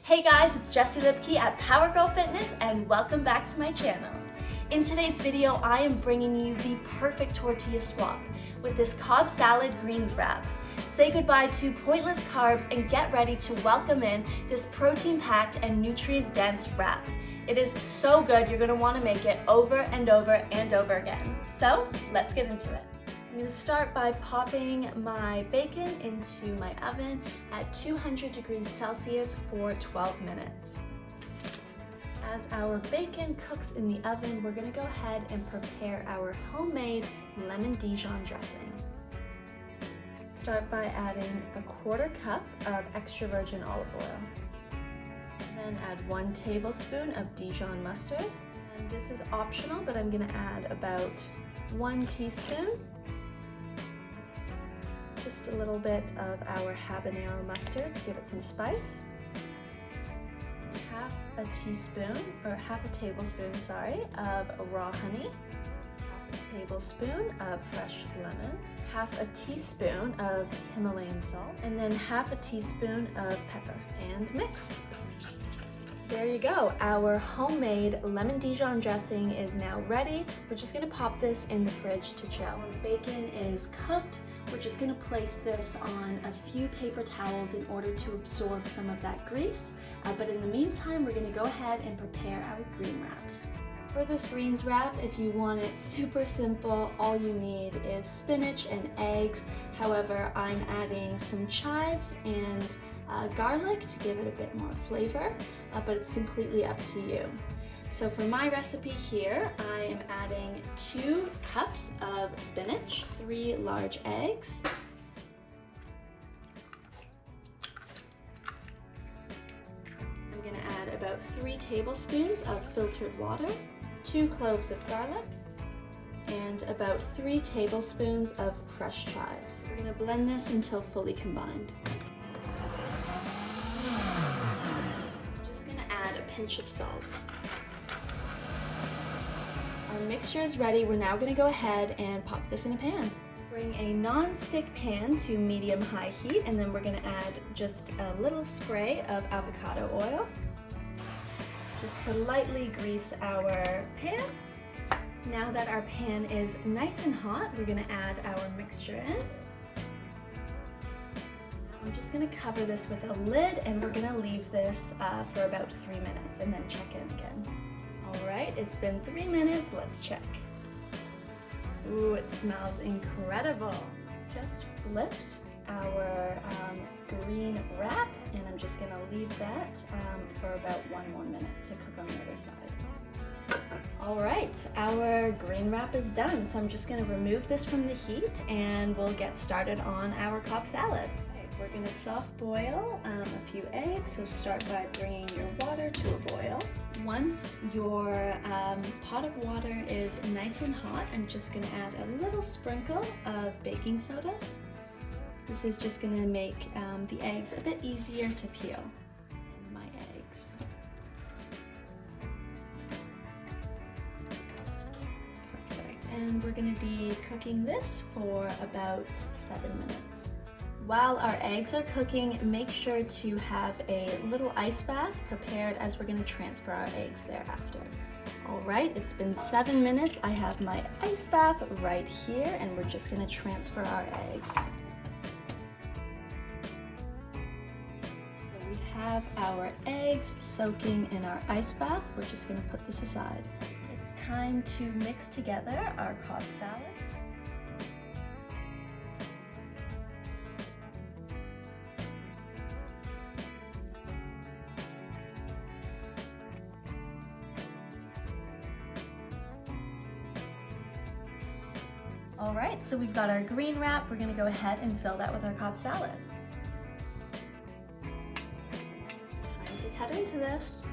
Hey guys, it's Jessie Lipke at Power Girl Fitness and welcome back to my channel. In today's video, I am bringing you the perfect tortilla swap with this Cobb Salad Greens Wrap. Say goodbye to pointless carbs and get ready to welcome in this protein-packed and nutrient-dense wrap. It is so good, you're gonna wanna make it over and over and over again. So, let's get into it. I'm going to start by popping my bacon into my oven at 200 degrees Celsius for 12 minutes. As our bacon cooks in the oven, we're going to go ahead and prepare our homemade lemon Dijon dressing. Start by adding a quarter cup of extra virgin olive oil. Then add 1 tablespoon of Dijon mustard. And this is optional, but I'm going to add about 1 teaspoon. Just a little bit of our habanero mustard to give it some spice. Half a tablespoon, of raw honey. Half a tablespoon of fresh lemon. Half a teaspoon of Himalayan salt. And then half a teaspoon of pepper. And mix. There you go, our homemade lemon Dijon dressing is now ready. We're just gonna pop this in the fridge to chill. When bacon is cooked, we're just gonna place this on a few paper towels in order to absorb some of that grease. But in the meantime, we're gonna go ahead and prepare our green wraps. For this greens wrap, if you want it super simple, all you need is spinach and eggs. However, I'm adding some chives and garlic to give it a bit more flavor, but it's completely up to you. So for my recipe here, I am adding 2 cups of spinach, 3 large eggs, I'm gonna add about 3 tablespoons of filtered water, 2 cloves of garlic, and about 3 tablespoons of fresh chives. We're gonna blend this until fully combined. Add a pinch of salt. Our mixture is ready. We're now going to go ahead and pop this in a pan. Bring a non-stick pan to medium-high heat, and then we're going to add just a little spray of avocado oil just to lightly grease our pan. Now that our pan is nice and hot, we're going to add our mixture in. I'm just going to cover this with a lid and we're going to leave this for about 3 minutes and then check in again. Alright, it's been 3 minutes, let's check. Ooh, it smells incredible. Just flipped our green wrap and I'm just going to leave that for about 1 more minute to cook on the other side. Alright, our green wrap is done, so I'm just going to remove this from the heat and we'll get started on our Cobb salad. We're going to soft boil a few eggs, so start by bringing your water to a boil. Once your pot of water is nice and hot, I'm just going to add a little sprinkle of baking soda. This is just going to make the eggs a bit easier to peel. And my eggs. Perfect, and we're going to be cooking this for about 7 minutes. While our eggs are cooking, make sure to have a little ice bath prepared as we're going to transfer our eggs thereafter. Alright, it's been 7 minutes. I have my ice bath right here and we're just going to transfer our eggs. So we have our eggs soaking in our ice bath. We're just going to put this aside. It's time to mix together our Cobb salad. Alright, so we've got our green wrap. We're going to go ahead and fill that with our Cobb salad. It's time to cut into this.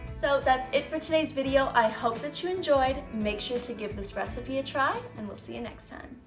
So that's it for today's video. I hope that you enjoyed. Make sure to give this recipe a try and we'll see you next time.